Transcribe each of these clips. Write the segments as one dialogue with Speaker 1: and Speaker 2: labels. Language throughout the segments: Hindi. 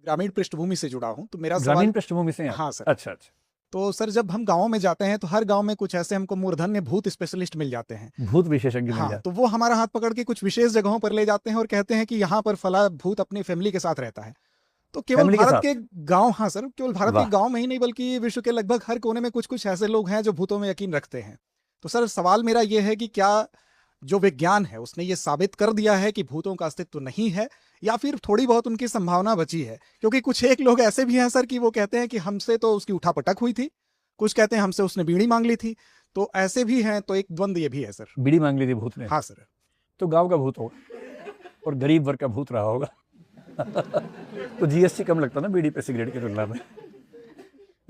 Speaker 1: ग्रामीण पृष्ठभूमि से जुड़ा हूँ, तो मेरा
Speaker 2: ग्रामीण
Speaker 1: सवाल।
Speaker 2: पृष्ठभूमि से हैं आप?
Speaker 1: हाँ सर।
Speaker 2: अच्छा अच्छा।
Speaker 1: तो सर जब हम गाँव में जाते हैं तो हर गाँव में कुछ ऐसे हमको मूर्धन्य भूत स्पेशलिस्ट मिल जाते हैं।
Speaker 2: भूत विशेषज्ञ मिल
Speaker 1: हाँ,
Speaker 2: जाते।
Speaker 1: तो वो हमारा हाथ पकड़ के कुछ विशेष जगहों पर ले जाते हैं और कहते हैं कि यहाँ पर फला भूत अपनी फैमिली के साथ रहता है। तो केवल
Speaker 2: फैमिली के
Speaker 1: भारत के
Speaker 2: साथ?
Speaker 1: गांव, हाँ सर, केवल भारत के
Speaker 2: वाह।
Speaker 1: गांव में ही नहीं बल्कि विश्व के लगभग हर कोने में कुछ कुछ ऐसे लोग हैं जो भूतों में यकीन रखते हैं। तो सर सवाल मेरा ये है कि क्या जो विज्ञान है उसने ये साबित कर दिया है कि भूतों का अस्तित्व नहीं है, या फिर थोड़ी बहुत उनकी संभावना बची है? क्योंकि कुछ एक लोग ऐसे भी हैं सर कि वो कहते हैं कि हमसे तो उसकी उठापटक हुई थी, कुछ कहते हैं हमसे उसने बीड़ी मांग ली थी। तो ऐसे भी हैं, तो एक द्वंद्व ये भी है सर।
Speaker 2: बीड़ी मांग ली थी भूत ने?
Speaker 1: हाँ सर।
Speaker 2: तो गांव का भूत होगा और गरीब वर्ग का भूत रहा होगा। तो जीएसटी कम लगता ना बीड़ी पे सिगरेट की तुलना में।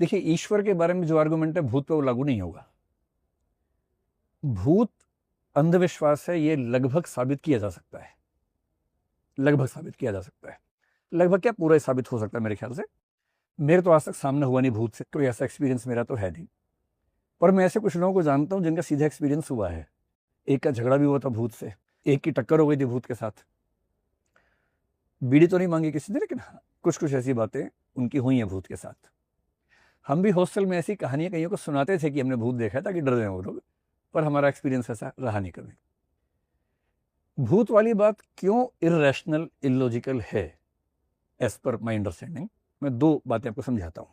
Speaker 2: देखिए, ईश्वर के बारे में जो आर्गुमेंट है भूत पे वो लागू नहीं होगा। भूत अंधविश्वास है, ये लगभग साबित किया जा सकता है। लगभग साबित किया जा सकता है। लगभग क्या, पूरा ही साबित हो सकता है मेरे ख्याल से। मेरे तो आज तक सामने हुआ नहीं भूत से, कोई ऐसा एक्सपीरियंस मेरा तो है नहीं। पर मैं ऐसे कुछ लोगों को जानता हूं जिनका सीधा एक्सपीरियंस हुआ है। एक का झगड़ा भी हुआ था भूत से, एक की टक्कर हो गई थी भूत के साथ। बीड़ी तो नहीं मांगी किसी ने, लेकिन हाँ, कुछ कुछ ऐसी बातें उनकी हुई हैं भूत के साथ। हम भी हॉस्टल में ऐसी कहानियां कईयों को सुनाते थे कि हमने भूत देखा ताकि डर जाए वो लोग, पर हमारा एक्सपीरियंस ऐसा रहा नहीं कभी। भूत वाली बात क्यों इररेशनल, इलॉजिकल है एज पर माई अंडरस्टैंडिंग, मैं दो बातें आपको समझाता हूं।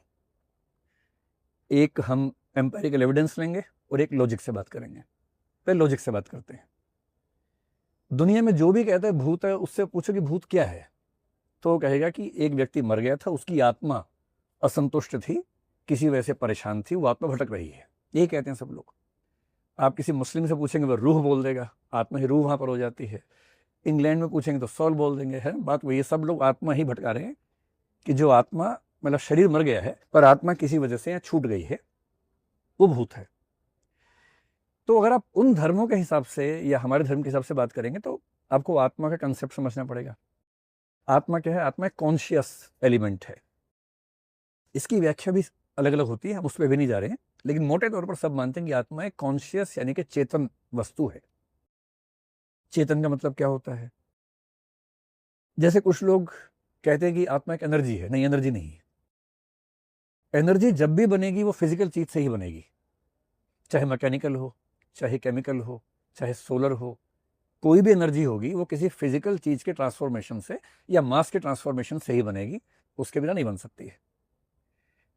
Speaker 2: एक हम एम्पेरिकल एविडेंस लेंगे और एक लॉजिक से बात करेंगे। पहले लॉजिक से बात करते हैं। दुनिया में जो भी कहता है भूत है, उससे पूछो कि भूत क्या है, तो वो कहेगा कि एक व्यक्ति मर गया था, उसकी आत्मा असंतुष्ट थी, किसी वजह से परेशान थी, वो आत्मा भटक रही है, यही कहते हैं सब लोग। आप किसी मुस्लिम से पूछेंगे वो रूह बोल देगा, आत्मा ही रूह वहां पर हो जाती है। इंग्लैंड में पूछेंगे तो सोल बोल देंगे। है बात वही, सब लोग आत्मा ही भटका रहे हैं कि जो आत्मा, मतलब शरीर मर गया है पर आत्मा किसी वजह से यहाँ छूट गई है, वो भूत है। तो अगर आप उन धर्मों के हिसाब से या हमारे धर्म के हिसाब से बात करेंगे तो आपको आत्मा का कंसेप्ट समझना पड़ेगा। आत्मा क्या है? आत्मा एक कॉन्शियस एलिमेंट है। इसकी व्याख्या भी अलग अलग होती है, हम उस पर भी नहीं जा रहे हैं, लेकिन मोटे तौर पर सब मानते हैं कि आत्मा एक कॉन्शियस यानी कि चेतन वस्तु है। चेतन का मतलब क्या होता है? जैसे कुछ लोग कहते हैं कि आत्मा एक एनर्जी है, नहीं, एनर्जी नहीं है। एनर्जी जब भी बनेगी वो फिजिकल चीज से ही बनेगी, चाहे मैकेनिकल हो, चाहे केमिकल हो, चाहे सोलर हो। कोई भी एनर्जी होगी वो किसी फिजिकल चीज के ट्रांसफॉर्मेशन से या मास के ट्रांसफॉर्मेशन से ही बनेगी, उसके बिना नहीं बन सकती है।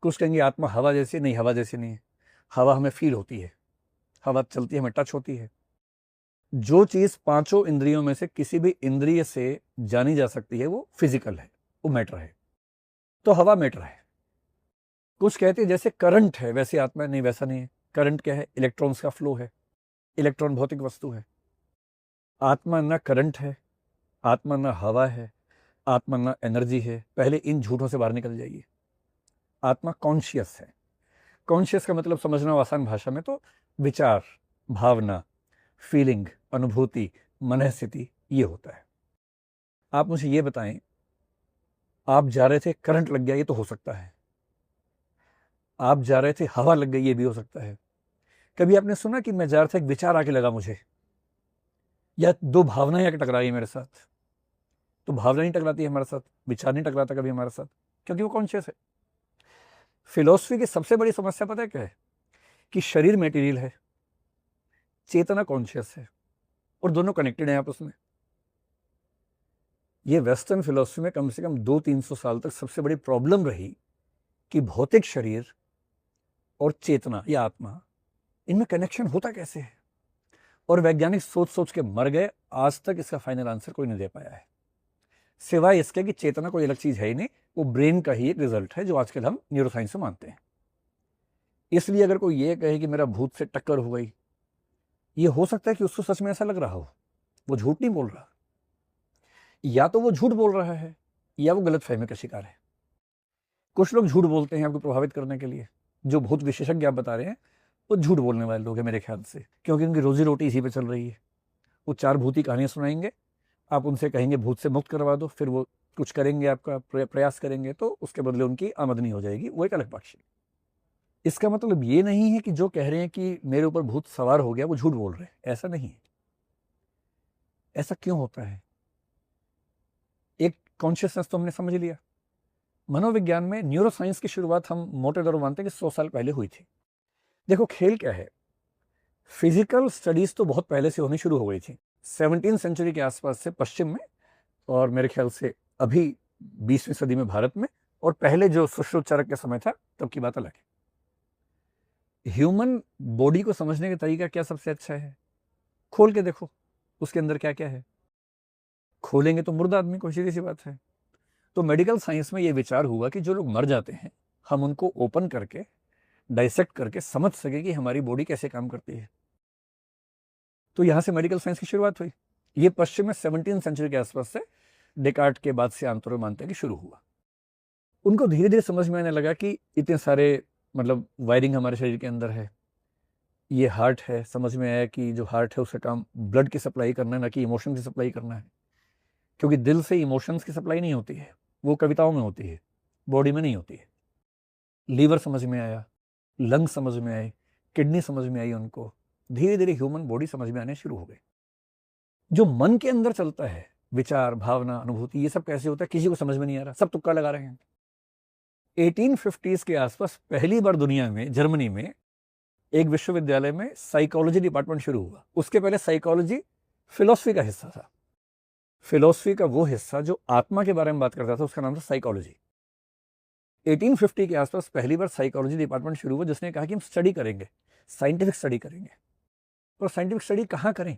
Speaker 2: कुछ कहेंगे आत्मा हवा जैसी, नहीं, हवा जैसी नहीं है। हवा हमें फील होती है, हवा चलती है, हमें टच होती है। जो चीज पांचों इंद्रियों में से किसी भी इंद्रिय से जानी जा सकती है वो फिजिकल है, वो मैटर है। तो हवा मैटर है। कुछ कहते हैं जैसे करंट है वैसे आत्मा नहीं, वैसा नहीं है। करंट क्या है? इलेक्ट्रॉन्स का फ्लो है। इलेक्ट्रॉन भौतिक वस्तु है। आत्मा ना करंट है, आत्मा ना हवा है, आत्मा ना एनर्जी है। पहले इन झूठों से बाहर निकल जाइए। आत्मा कॉन्शियस है। कॉन्शियस का मतलब समझना हो आसान भाषा में तो विचार, भावना, फीलिंग, अनुभूति, मन स्थिति, ये होता है। आप मुझे ये बताएं, आप जा रहे थे, करंट लग गया, ये तो हो सकता है। आप जा रहे थे, हवा लग गई, ये भी हो सकता है। कभी आपने सुना कि मैं जा रहा था, एक विचार आके लगा मुझे, या दो भावनाएं आके टकराई मेरे साथ? तो भावना नहीं टकराती है हमारे साथ, विचार नहीं टकराता कभी हमारे साथ, क्योंकि वो कॉन्शियस है। फिलॉसफी की सबसे बड़ी समस्या पता है क्या है? कि शरीर मेटीरियल है, चेतना कॉन्शियस है, और दोनों कनेक्टेड हैं आपस में। ये वेस्टर्न फिलॉसफी में कम से कम 200-300 साल तक सबसे बड़ी प्रॉब्लम रही कि भौतिक शरीर और चेतना या आत्मा, इनमें कनेक्शन होता कैसे है। और वैज्ञानिक सोच सोच के मर गए, आज तक इसका फाइनल आंसर कोई नहीं दे पाया है, सिवाय इसके कि चेतना कोई अलग चीज है ही नहीं, वो ब्रेन का ही एक रिजल्ट है, जो आजकल हम न्यूरोसाइंस में मानते हैं। इसलिए अगर कोई ये कहे कि मेरा भूत से टक्कर हो गई, ये हो सकता है कि उसको सच में ऐसा लग रहा हो, वो झूठ नहीं बोल रहा। या तो वो झूठ बोल रहा है या वो गलत फहमी का शिकार है। कुछ लोग झूठ बोलते हैं आपको प्रभावित करने के लिए। जो भूत विशेषज्ञ आप बता रहे हैं वो झूठ बोलने वाले लोग हैं मेरे ख्याल से, क्योंकि उनकी रोजी रोटी इसी पे चल रही है। वो 4 भूती कहानियां सुनाएंगे, आप उनसे कहेंगे भूत से मुक्त करवा दो, फिर वो कुछ करेंगे, आपका प्रयास करेंगे, तो उसके बदले उनकी आमदनी हो जाएगी, वो एक अलग पक्ष है। इसका मतलब ये नहीं है कि जो कह रहे हैं कि मेरे ऊपर भूत सवार हो गया वो झूठ बोल रहे हैं, ऐसा नहीं है। ऐसा क्यों होता है? एक कॉन्शियसनेस तो हमने समझ लिया, मनोविज्ञान में न्यूरोसाइंस की शुरुआत हम मोटे तौर पर मानते हैं कि 100 साल पहले हुई थी। देखो खेल क्या है, फिजिकल स्टडीज तो बहुत पहले से होनी शुरू हो गई थी, 17वीं सेंचुरी के आसपास से पश्चिम में, और मेरे ख्याल से अभी 20वीं सदी में भारत में, और पहले जो सुश्रुतचारक का समय था तब की बात अलग है। ह्यूमन बॉडी को समझने का तरीका क्या सबसे अच्छा है, खोल के देखो उसके अंदर क्या क्या है। खोलेंगे तो मुर्दा आदमी को, सीधी सी बात है। तो मेडिकल साइंस में ये विचार हुआ कि जो लोग मर जाते हैं हम उनको ओपन करके डाइसेक्ट करके समझ सके कि हमारी बॉडी कैसे काम करती है। तो यहां से मेडिकल साइंस की शुरुआत हुई। ये पश्चिम में 17वीं सेंचुरी के आसपास से डेकार्ट के बाद से आमतौर पर मानते हैं कि शुरू हुआ। उनको धीरे धीरे समझ में आने लगा कि इतने सारे मतलब वायरिंग हमारे शरीर के अंदर है। ये हार्ट है, समझ में आया कि जो हार्ट है उसका काम ब्लड की सप्लाई करना है, ना कि इमोशन की सप्लाई करना है, क्योंकि दिल से इमोशंस की सप्लाई नहीं होती है, वो कविताओं में होती है, बॉडी में नहीं होती है। लीवर समझ में आया, लंग समझ में आए, किडनी समझ में आई उनको। धीरे धीरे ह्यूमन बॉडी समझ में आने शुरू हो गई। जो मन के अंदर चलता है, विचार, भावना, अनुभूति, ये सब कैसे होता है किसी को समझ में नहीं आ रहा, सब तुक्का लगा रहे हैं। 1850s के आसपास पहली बार दुनिया में जर्मनी में एक विश्वविद्यालय में साइकोलॉजी डिपार्टमेंट शुरू हुआ। उसके पहले साइकोलॉजी फिलॉसफी का हिस्सा था। फिलॉसफी का वो हिस्सा जो आत्मा के बारे में बात करता था उसका नाम था साइकोलॉजी। 1850 के आसपास पहली बार साइकोलॉजी डिपार्टमेंट शुरू हुआ, जिसने कहा कि हम स्टडी करेंगे, साइंटिफिक स्टडी करेंगे। और साइंटिफिक स्टडी कहाँ करें,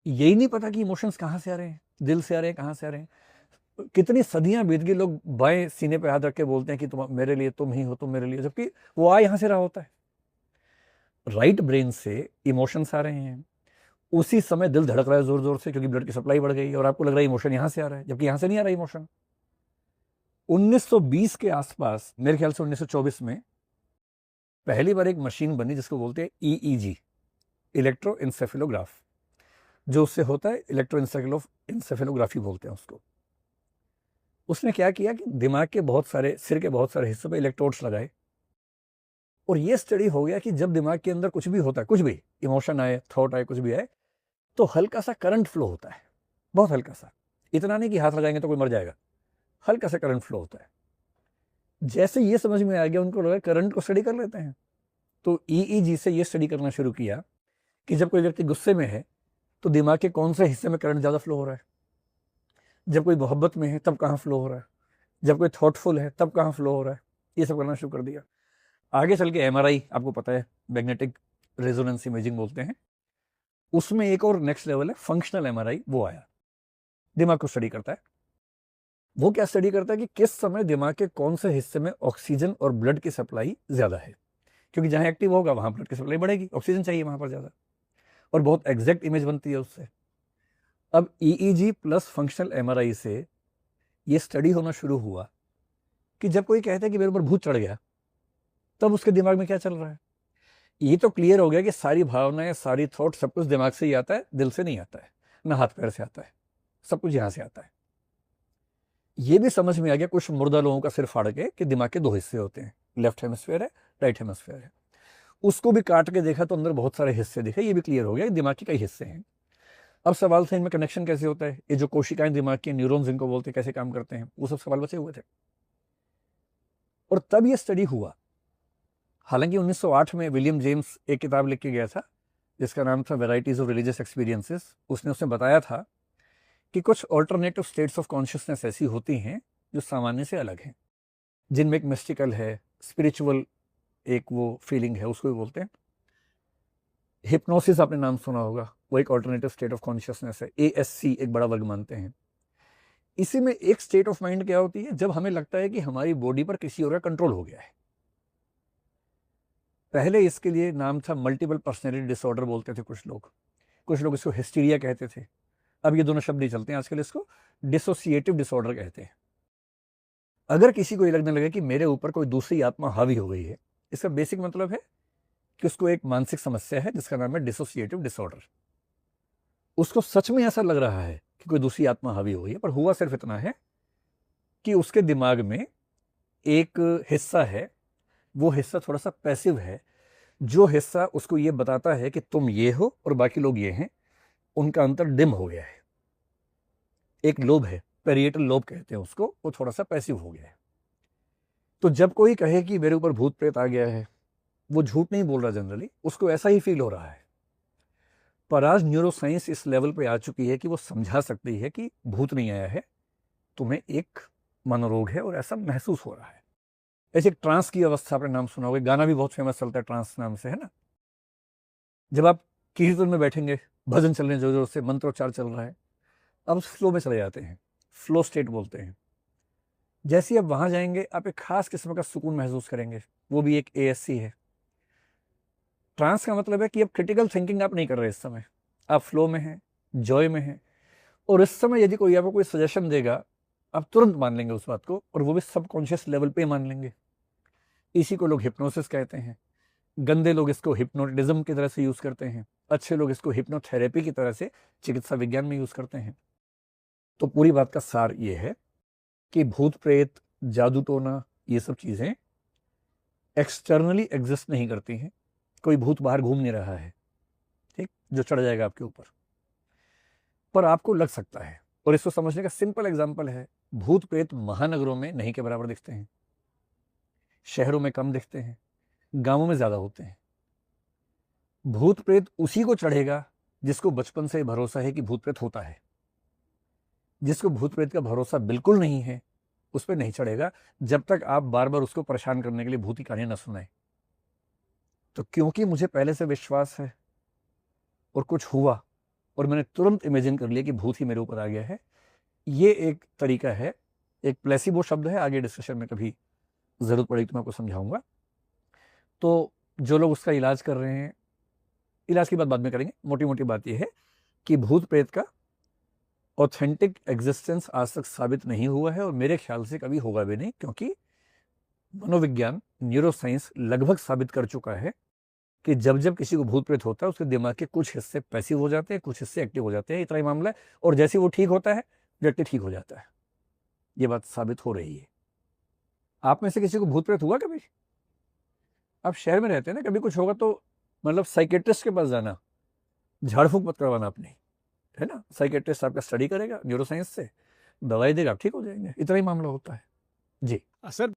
Speaker 2: यही नहीं पता कि इमोशंस कहाँ से आ रहे हैं, दिल से आ रहे हैं, कहाँ से आ रहे हैं। कितनी सदियां बीत गई, लोग बाएं सीने पे हाथ रख के बोलते हैं कि तुम मेरे लिए, तुम ही हो, तुम मेरे लिए, जबकि वो आ यहां से रहा होता है। राइट ब्रेन से इमोशंस आ रहे हैं, उसी समय दिल धड़क रहा है जोर जोर से, क्योंकि ब्लड की सप्लाई बढ़ गई, और आपको लग रहा है इमोशन यहां से आ रहा है, जबकि यहां से नहीं आ रहा इमोशन। 1920 के आसपास, मेरे ख्याल से 1924 में पहली बार एक मशीन बनी जिसको बोलते हैं EEG, इलेक्ट्रो इंसेफेलोग्राफ, जो उससे होता है इलेक्ट्रो इंसेफेलोग्राफी बोलते हैं उसको। उसने क्या किया कि दिमाग के बहुत सारे, सिर के बहुत सारे हिस्सों पे इलेक्ट्रोड्स लगाए, और ये स्टडी हो गया कि जब दिमाग के अंदर कुछ भी होता है, कुछ भी इमोशन आए, थॉट आए, कुछ भी आए, तो हल्का सा करंट फ्लो होता है, बहुत हल्का सा, इतना नहीं कि हाथ लगाएंगे तो कोई मर जाएगा, हल्का सा करंट फ्लो होता है। जैसे ये समझ में आ गया, उनको लगा करंट को स्टडी कर लेते हैं। तो EEG से ये स्टडी करना शुरू किया कि जब कोई व्यक्ति गुस्से में है तो दिमाग के कौन से हिस्से में करंट ज़्यादा फ्लो हो रहा है, जब कोई मोहब्बत में है तब कहाँ फ्लो हो रहा है, जब कोई थॉटफुल है तब कहाँ फ्लो हो रहा है। ये सब करना शुरू कर दिया। आगे चल के MRI, आपको पता है, मैग्नेटिक रेजोनेंस इमेजिंग बोलते हैं, उसमें एक और नेक्स्ट लेवल है फंक्शनल MRI, वो आया, दिमाग को स्टडी करता है। वो क्या स्टडी करता है कि किस समय दिमाग के कौन से हिस्से में ऑक्सीजन और ब्लड की सप्लाई ज्यादा है, क्योंकि जहां एक्टिव होगा वहां ब्लड की सप्लाई बढ़ेगी, ऑक्सीजन चाहिए वहां पर ज्यादा, और बहुत एग्जैक्ट इमेज बनती है उससे। अब EEG प्लस फंक्शनल MRI से ये स्टडी होना शुरू हुआ कि जब कोई कहता है कि मेरे ऊपर भूत चढ़ गया, तब उसके दिमाग में क्या चल रहा है। ये तो क्लियर हो गया कि सारी भावनाएं, सारी थॉट, सब कुछ दिमाग से ही आता है, दिल से नहीं आता है, ना हाथ पैर से आता है, सब कुछ यहां से आता है। ये भी समझ में आ गया कुछ मुर्दा लोगों का सिर फाड़ के कि दिमाग के दो हिस्से होते हैं, लेफ्ट हेमिस्फीयर है, राइट हेमिस्फीयर है। उसको भी काट के देखा तो अंदर बहुत सारे हिस्से दिखे, ये भी क्लियर हो गया कि दिमाग के कई हिस्से हैं। अब सवाल था इनमें कनेक्शन कैसे होता है, ये जो कोशिकाएं दिमाग की, न्यूरॉन्स इनको बोलते हैं, कैसे काम करते हैं, वो सब सवाल बचे हुए थे। और तब ये स्टडी हुआ। हालांकि 1908 में विलियम जेम्स एक किताब लिख के गया था जिसका नाम था वेराइटीज ऑफ रिलीजियस एक्सपीरियंसेस। उसने बताया था कि कुछ ऑल्टरनेटिव स्टेट्स ऑफ कॉन्शियसनेस ऐसी होती हैं जो सामान्य से अलग हैं, जिनमें एक मिस्टिकल है, स्पिरिचुअल एक वो फीलिंग है, उसको भी बोलते हैं। हिप्नोसिस आपने नाम सुना होगा, वो एक ऑल्टरनेटिव स्टेट ऑफ कॉन्शियसनेस है, ASC एक बड़ा वर्ग मानते हैं। इसी में एक स्टेट ऑफ माइंड क्या होती है, जब हमें लगता है कि हमारी बॉडी पर किसी और का कंट्रोल हो गया है। पहले इसके लिए नाम था मल्टीपल पर्सनैलिटी डिसऑर्डर बोलते थे कुछ लोग इसको हिस्टीरिया कहते थे। अब ये दोनों शब्द नहीं चलते हैं आजकल, इसको डिसोसिएटिव डिसऑर्डर कहते हैं। अगर किसी को ये लगने लगे कि मेरे ऊपर कोई दूसरी आत्मा हावी हो गई है, इसका बेसिक मतलब है कि उसको एक मानसिक समस्या है जिसका नाम है डिसोसिएटिव डिसऑर्डर। उसको सच में ऐसा लग रहा है कि कोई दूसरी आत्मा हावी हो गई है, पर हुआ सिर्फ इतना है कि उसके दिमाग में एक हिस्सा है, वो हिस्सा थोड़ा सा पैसिव है, जो हिस्सा उसको ये बताता है कि तुम ये हो और बाकी लोग ये हैं, उनका अंतर डिम हो गया है। एक लोब है, पेरिएटल लोब कहते हैं उसको, वो थोड़ा सा पैसिव हो गया है। तो जब कोई कहे कि मेरे ऊपर भूत प्रेत आ गया है, वो झूठ नहीं बोल रहा, जनरली उसको ऐसा ही फील हो रहा है। पर आज न्यूरोसाइंस इस लेवल पे आ चुकी है कि वो समझा सकती है कि भूत नहीं आया है, तुम्हें एक मनोरोग है और ऐसा महसूस हो रहा है। ऐसे एक ट्रांस की अवस्था, आपने नाम सुना होगा, गाना भी बहुत फेमस चलता है ट्रांस नाम से, है ना। जब आप कीर्तन में बैठेंगे, भजन चल रहे हैं, जोर जोर से मंत्रोच्चार चल रहा है, अब फ्लो में चले जाते हैं, फ्लो स्टेट बोलते हैं। जैसे ही आप वहां जाएंगे, आप एक खास किस्म का सुकून महसूस करेंगे, वो भी एक ASC है। ट्रांस का मतलब है कि अब क्रिटिकल थिंकिंग आप नहीं कर रहे, इस समय आप फ्लो में हैं, जॉय में हैं, और इस समय यदि कोई आपको कोई सजेशन देगा, आप तुरंत मान लेंगे उस बात को, और वो भी सबकॉन्शियस लेवल पे मान लेंगे। इसी को लोग हिप्नोसिस कहते हैं। गंदे लोग इसको हिप्नोटिज्म की तरह से यूज करते हैं, अच्छे लोग इसको हिप्नोथेरेपी की तरह से चिकित्सा विज्ञान में यूज करते हैं। तो पूरी बात का सार ये है कि भूत प्रेत, जादू टोना, ये सब चीजें एक्सटर्नली एग्जिस्ट नहीं करती हैं। कोई भूत बाहर घूम नहीं रहा है, ठीक, जो चढ़ जाएगा आपके ऊपर, पर आपको लग सकता है। और इसको समझने का सिंपल एग्जांपल है, भूत प्रेत महानगरों में नहीं के बराबर दिखते हैं, शहरों में कम दिखते हैं, गांवों में ज्यादा होते हैं। भूत प्रेत उसी को चढ़ेगा जिसको बचपन से भरोसा है कि भूत प्रेत होता है। जिसको भूत प्रेत का भरोसा बिल्कुल नहीं है, उस पर नहीं चढ़ेगा, जब तक आप बार बार उसको परेशान करने के लिए भूत की कहानियां न सुनाए। तो क्योंकि मुझे पहले से विश्वास है और कुछ हुआ और मैंने तुरंत इमेजिन कर लिया कि भूत ही मेरे ऊपर आ गया है, ये एक तरीका है। एक प्लेसिबो शब्द है, आगे डिस्कशन में कभी जरूरत पड़ेगी तो मैं आपको समझाऊंगा। तो जो लोग उसका इलाज कर रहे हैं, इलाज की बात बाद में करेंगे, मोटी मोटी बात यह है कि भूत प्रेत का ऑथेंटिक एग्जिस्टेंस आज तक साबित नहीं हुआ है, और मेरे ख्याल से कभी होगा भी नहीं, क्योंकि मनोविज्ञान, न्यूरोसाइंस लगभग साबित कर चुका है कि जब जब किसी को भूत प्रेत होता है, उसके दिमाग के कुछ हिस्से पैसिव हो जाते हैं, कुछ हिस्से एक्टिव हो जाते हैं, इतना ही मामला है। और जैसे वो ठीक होता है, व्यक्ति ठीक हो जाता है। ये बात साबित हो रही है। आप में से किसी को भूत प्रेत हुआ कभी? आप शहर में रहते हैं ना, कभी कुछ होगा तो मतलब साइकेट्रिस्ट के पास जाना, झाड़ फूक मत करवाना अपनी, है ना। साइकेट्रिस्ट आपका स्टडी करेगा न्यूरोसाइंस से, दवाई देगा, आप ठीक हो जाएंगे, इतना ही मामला होता है जी।
Speaker 1: सर